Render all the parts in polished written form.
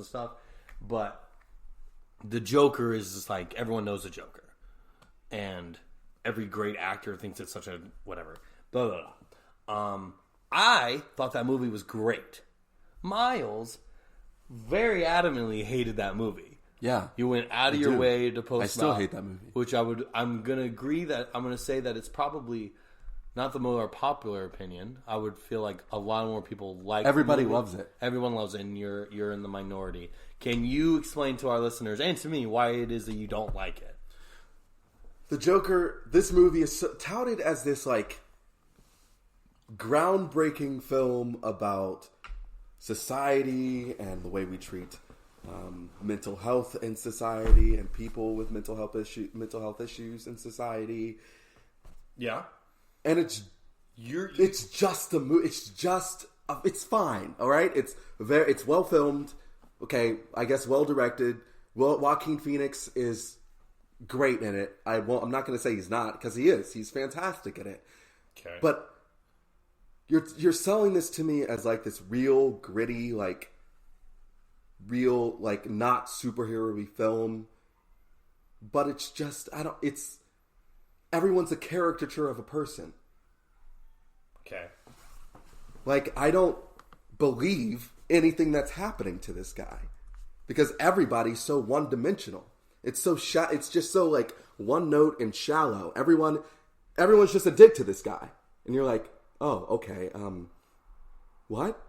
and stuff. But the Joker is just like, everyone knows the Joker. And every great actor thinks it's such a whatever. Blah, blah, blah. I thought that movie was great. Miles very adamantly hated that movie. Yeah. You went out of your way to post. I still hate that movie. Which I'm going to agree that, I'm going to say that it's probably not the more popular opinion. I would feel like a lot more people like Everybody the movie. loves it. Everyone loves it, and you're in the minority. Can you explain to our listeners and to me why it is that you don't like it? The Joker, this movie is so touted as this like groundbreaking film about society and the way we treat mental health in society and people with mental health issues in society. Yeah, and it's just a movie. It's fine. All right, it's well filmed. Okay, I guess well directed. Well, Joaquin Phoenix is great in it. I'm not going to say he's not, because he is. He's fantastic in it. Okay, but you're selling this to me as like this real gritty, like real, like not superhero-y film. But it's just everyone's a caricature of a person. Okay. Like, I don't believe anything that's happening to this guy because everybody's so one-dimensional. It's so it's just so like one note and shallow. Everyone's just a dick to this guy, and you're like, oh, okay. What?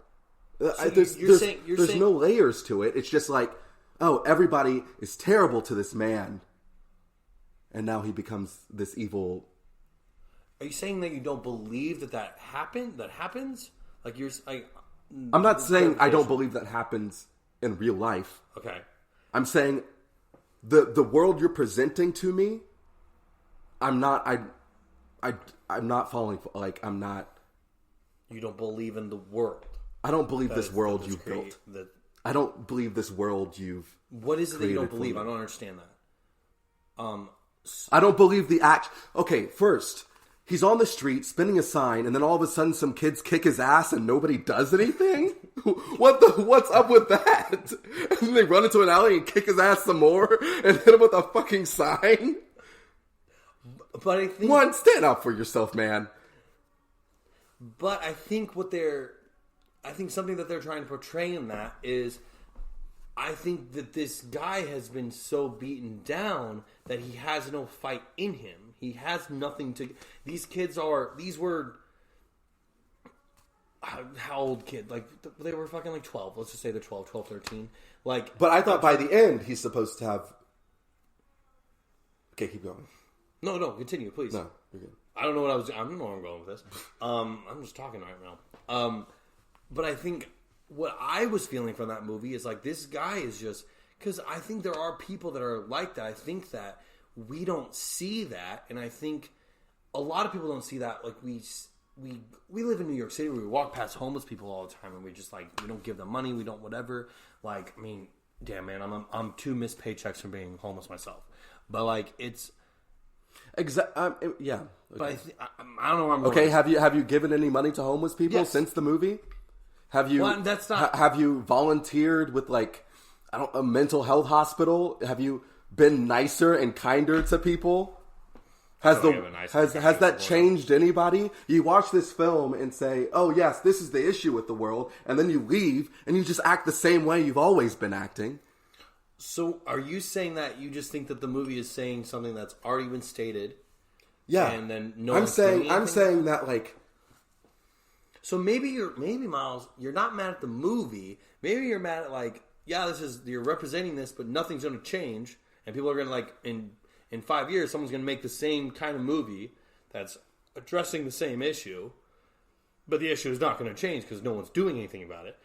So there's no layers to it. It's just like, oh, everybody is terrible to this man, and now he becomes this evil. Are you saying that you don't believe that happened? That happens? Like I'm not saying I don't believe that happens in real life. Okay. I'm saying the world you're presenting to me, I'm not falling for, like, I'm not. You don't believe in the world. I don't believe this world you've built. I don't believe this world you've. What is it that you don't believe? I don't understand that. I don't believe the act. Okay, first, he's on the street spinning a sign, and then all of a sudden some kids kick his ass and nobody does anything? What's up with that? And then they run into an alley and kick his ass some more and hit him with a fucking sign? But I think... stand up for yourself, man. But I think something that they're trying to portray in that is, I think that this guy has been so beaten down that he has no fight in him. He has nothing to... These were... How old kid? Like, they were fucking like 12. Let's just say they're 12, 13. Like... But I thought by the end he's supposed to have... Okay, keep going. No, continue, please. No, you're good. I don't know where I'm going with this. I'm just talking right now. But I think what I was feeling from that movie is like, this guy is just... Because I think there are people that are like that. I think that we don't see that, and I think a lot of people don't see that. Like, we live in New York City where we walk past homeless people all the time, and we just, like, we don't give them money, we don't whatever. Like, I mean, damn, man, I'm 2 missed paychecks from being homeless myself. But, like, it's... Yeah. Okay. But I don't know where I'm going. Okay, have you given any money to homeless people since the movie? Have you? Well, that's not... Have you volunteered with, like, a mental health hospital? Have you been nicer and kinder to people? Has that changed anybody? You watch this film and say, "Oh yes, this is the issue with the world," and then you leave and you just act the same way you've always been acting. So, are you saying that you just think that the movie is saying something that's already been stated? Yeah, and then I'm saying that, like. So maybe Miles, you're not mad at the movie. Maybe you're mad at, like, yeah, you're representing this, but nothing's going to change, and people are going to, like, in 5 years, someone's going to make the same kind of movie that's addressing the same issue, but the issue is not going to change because no one's doing anything about it.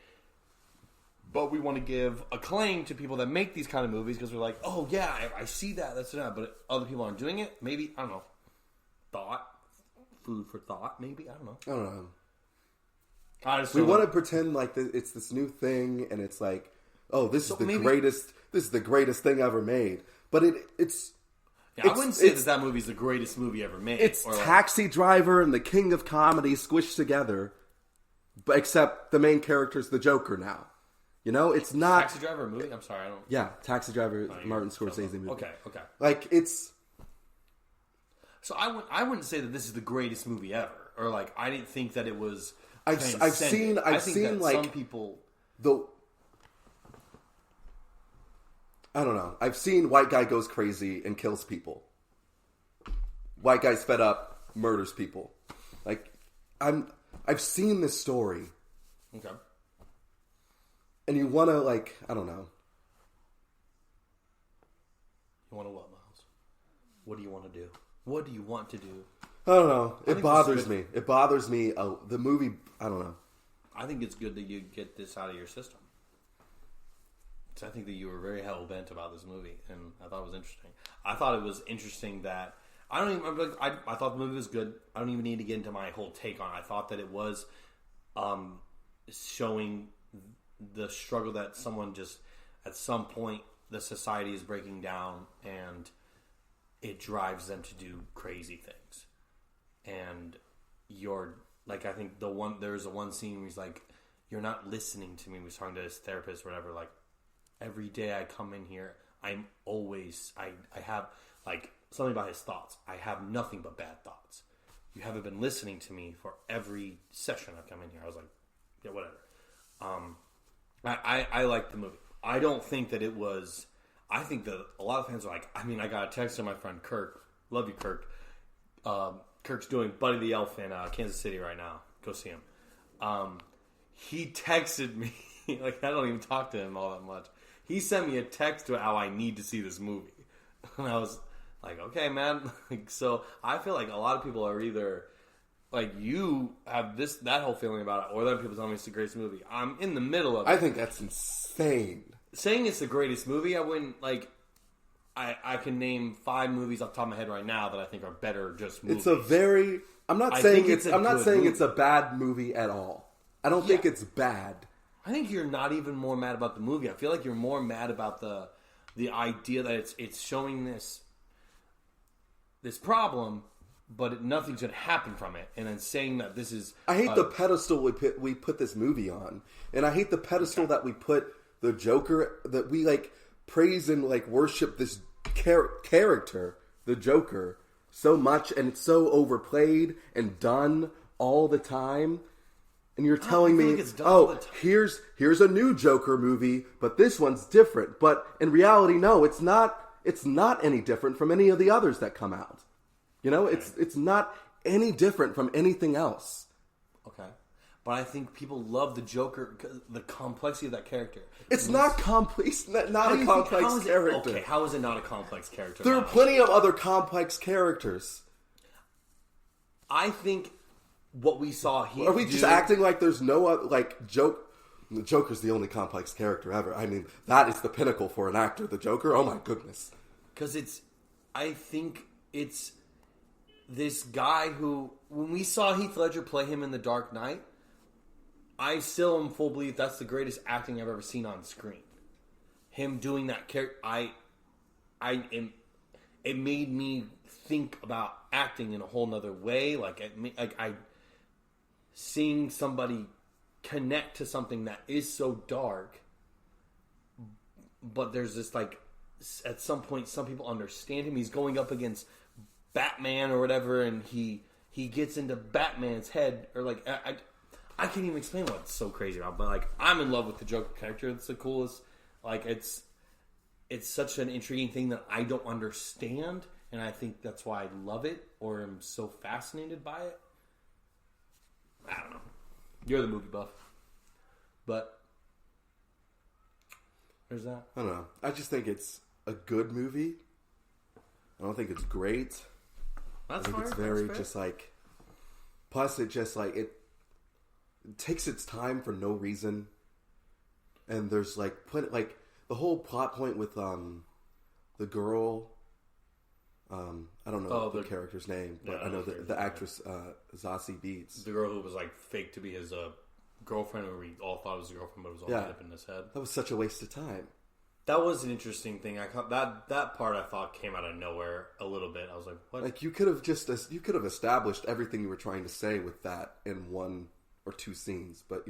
But we want to give acclaim to people that make these kind of movies because we're like, oh yeah, I see that, that's enough, but other people aren't doing it. Maybe, I don't know, food for thought. Maybe, I don't know. We want to pretend like it's this new thing, and it's like, oh, this is the greatest thing ever made. But it's. Yeah, I wouldn't say that movie is the greatest movie ever made. It's Taxi Driver and the King of Comedy squished together, but except the main character is the Joker now. You know, it's not Taxi Driver movie. I'm sorry, I don't. Yeah, Taxi Driver, Martin Scorsese movie. Okay. Like it's. So I wouldn't say that this is the greatest movie ever, or like I didn't think that it was. I've seen like some people. I don't know. I've seen white guy goes crazy and kills people. White guy's fed up, murders people. Like I've seen this story. Okay. And you want to, like, I don't know. You want to what, Miles? What do you want to do? What do you want to do? I don't know. It bothers me. It bothers me. The movie, I don't know. I think it's good that you get this out of your system. So I think that you were very hell-bent about this movie, and I thought it was interesting. I thought it was interesting that... I thought the movie was good. I don't even need to get into my whole take on it. I thought that it was showing... the struggle that someone just at some point the society is breaking down and it drives them to do crazy things. And you're like, I think there's a one scene where he's like, you're not listening to me. He was talking to his therapist or whatever. Like, every day I come in here, I'm always, I have like something about his thoughts. I have nothing but bad thoughts. You haven't been listening to me for every session I've come in here. I was like, yeah, whatever. I like the movie. I don't think that it was... I think that a lot of fans are like... I mean, I got a text from my friend Kirk. Love you, Kirk. Kirk's doing Buddy the Elf in Kansas City right now. Go see him. He texted me... like, I don't even talk to him all that much. He sent me a text to how I need to see this movie. And I was like, okay, man. So I feel like a lot of people are either... like, you have that whole feeling about it, or then people tell me it's the greatest movie. I'm in the middle of it. I think that's insane. Saying it's the greatest movie, I wouldn't, like... I can name 5 movies off the top of my head right now that I think are better just movies. It's a very... I'm not saying it's a bad movie at all. I don't think it's bad. I think you're not even more mad about the movie. I feel like you're more mad about the idea that it's showing this problem... but nothing's going to happen from it. And then saying that this is... I hate the pedestal we put this movie on. And I hate the pedestal that we put the Joker... that we, like, praise and, like, worship this character, the Joker, so much. And it's so overplayed and done all the time. And you're telling me, here's a new Joker movie, but this one's different. But in reality, no, it's not. It's not any different from any of the others that come out. You know, it's not any different from anything else. Okay. But I think people love the Joker, the complexity of that character. It's not complex. Not a complex character. Okay, how is it not a complex character? There are plenty of other complex characters. I think what we saw here... Are we just acting like there's no other... like, the Joker's the only complex character ever. I mean, that is the pinnacle for an actor. The Joker? Oh my goodness. Because I think it's... this guy who, when we saw Heath Ledger play him in The Dark Knight, I still am full belief that's the greatest acting I've ever seen on screen. Him doing that character, it made me think about acting in a whole nother way. Seeing somebody connect to something that is so dark, but there's this, like, at some point, some people understand him. He's going up against Batman or whatever, and he gets into Batman's head, or like I can't even explain what's so crazy about, but like I'm in love with the Joker character. It's the coolest. Like it's such an intriguing thing that I don't understand, and I think that's why I love it or am so fascinated by it. I don't know. You're the movie buff, but there's that. I don't know. I just think it's a good movie. I don't think it's great. That's I think it's very just like... Plus, it just like... It takes its time for no reason. And there's like... like the whole plot point with the girl... I don't know the character's name, but I know the actress Zazie Beetz. The girl who was like fake to be his girlfriend, or we all thought it was his girlfriend, but it was all made up in his head. That was such a waste of time. That was an interesting thing. That part I thought came out of nowhere a little bit. I was like, "What?" Like you could have established everything you were trying to say with that in 1 or 2 scenes, but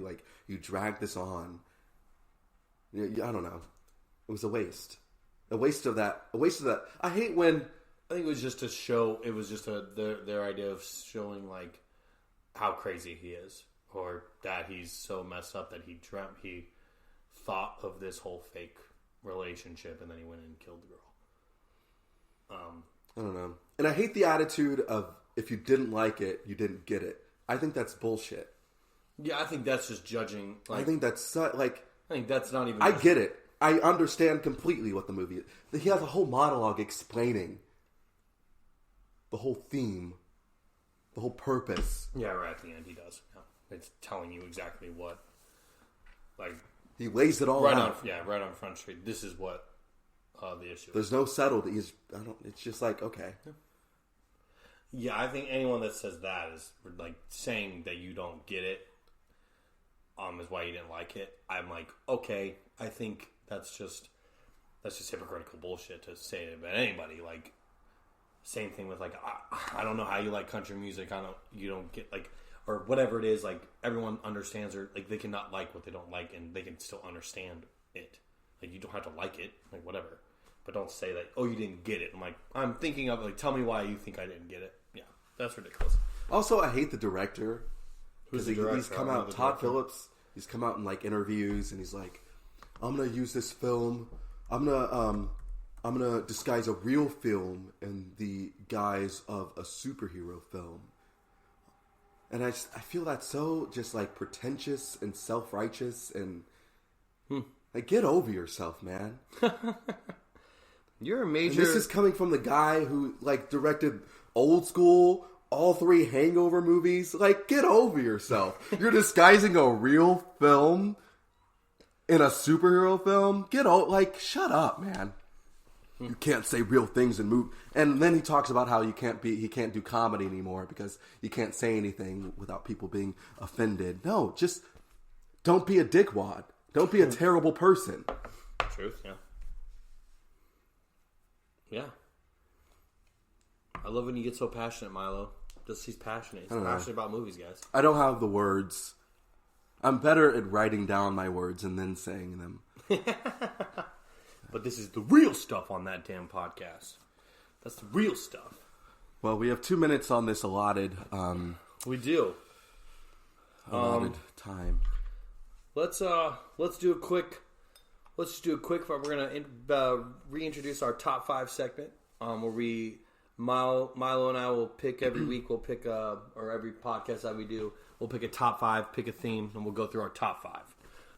you dragged this on, I don't know. It was a waste. A waste of that. A waste of that. I hate when... I think it was just to show... It was just their idea of showing, like, how crazy he is. Or that he's so messed up that he thought of this whole fake relationship and then he went and killed the girl. I don't know. And I hate the attitude of, if you didn't like it, you didn't get it. I think that's bullshit. Yeah, I think that's just judging. Like, I think that's like... I think that's not even... I get it. I understand completely what the movie is. He has a whole monologue explaining the whole theme, the whole purpose. Yeah, right at the end he does. Yeah. It's telling you exactly what... Like... He lays it all out. Right on Front Street. This is what the issue is. There's no subtlety. It's just like, okay. Yeah, I think anyone that says that is like saying that you don't get it, is why you didn't like it. I'm like, okay, I think that's just hypocritical bullshit to say it about anybody. Like, same thing with like, I don't know how you like country music. You don't get like, or whatever it is. Like, everyone understands, or like they cannot like what they don't like, and they can still understand it. Like, you don't have to like it, like whatever. But don't say that, oh, you didn't get it. I'm like, I'm thinking of like, tell me why you think I didn't get it. Yeah, that's ridiculous. Also, I hate the director. Who's the director? He's come out, Todd Phillips. He's come out in like interviews, and he's like, I'm gonna use this film. I'm gonna disguise a real film in the guise of a superhero film. And I feel that's so just like pretentious and self-righteous, and like, get over yourself, man. You're a major... And this is coming from the guy who like directed Old School, all 3 Hangover movies. Like, get over yourself. You're disguising a real film in a superhero film. Shut up, man. You can't say real things in movie. And then he talks about how he can't do comedy anymore because you can't say anything without people being offended. No, just don't be a dickwad. Don't be a terrible person. Truth, yeah. Yeah. I love when you get so passionate, Milo. He's passionate. He's passionate about movies, guys. I don't have the words. I'm better at writing down my words and then saying them. But this is the real stuff on that damn podcast. That's the real stuff. Well, we have 2 minutes on this allotted. We do. Allotted time. Let's do a quick. Let's just do a quick. We're gonna reintroduce our top 5 segment. Where Milo and I will pick every week. We'll pick or every podcast that we do. We'll pick a top 5, pick a theme, and we'll go through our top 5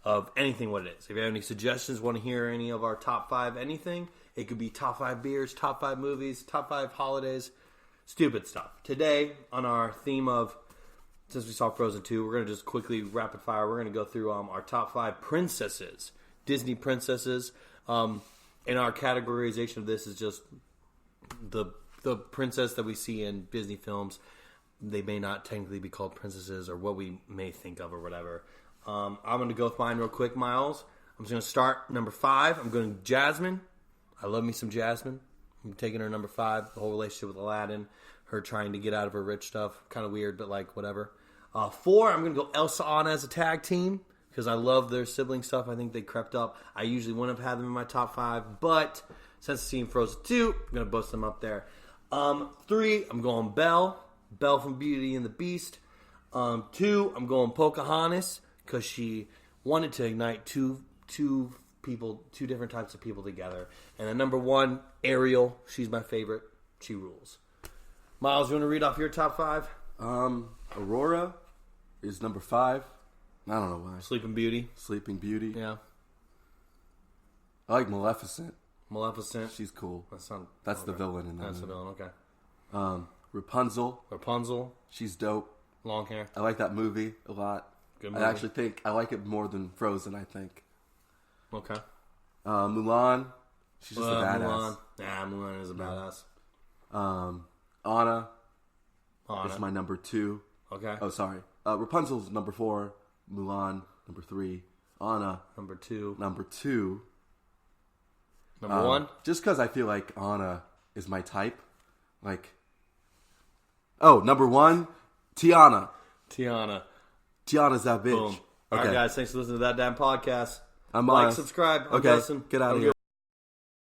of anything what it is. If you have any suggestions, want to hear any of our top 5 anything, it could be top 5 beers, top 5 movies, top 5 holidays, stupid stuff. Today, on our theme of, since we saw Frozen 2, we're going to just quickly rapid fire. We're going to go through our top 5 princesses, Disney princesses. And our categorization of this is just the princess that we see in Disney films. They may not technically be called princesses, or what we may think of, or whatever. I'm going to go with mine real quick, Miles. I'm just going to start number 5. I'm going Jasmine. I love me some Jasmine. I'm taking her number 5. The whole relationship with Aladdin, her trying to get out of her rich stuff, kind of weird, but like whatever. 4, I'm going to go Elsa Anna as a tag team because I love their sibling stuff. I think they crept up. I usually wouldn't have had them in my top 5, but since I've seen Frozen 2, I'm going to bust them up there. 3, I'm going Belle from Beauty and the Beast. 2, I'm going Pocahontas because she wanted to ignite two different types of people together. And then number 1, Ariel. She's my favorite. She rules. Miles, you want to read off your top 5? Aurora is number 5. I don't know why. Sleeping Beauty. Sleeping Beauty. Yeah. I like Maleficent. She's cool. That's the villain in that That's movie. the villain, okay. Rapunzel. She's dope. Long hair. I like that movie a lot. Good movie. I actually think I like it more than Frozen, I think. Okay. Mulan. She's just a badass. Mulan is a badass. Anna is my number 2. Okay. Oh, sorry. Rapunzel's number 4. Mulan, number 3. Anna, number 2. Number 2. Number 1? Just because I feel like Anna is my type. Like, number 1, Tiana's that bitch. Boom. Okay. Alright, guys, thanks for listening to That Damn Podcast. I'm like, Miles. subscribe. I'm okay, Justin. get out of here.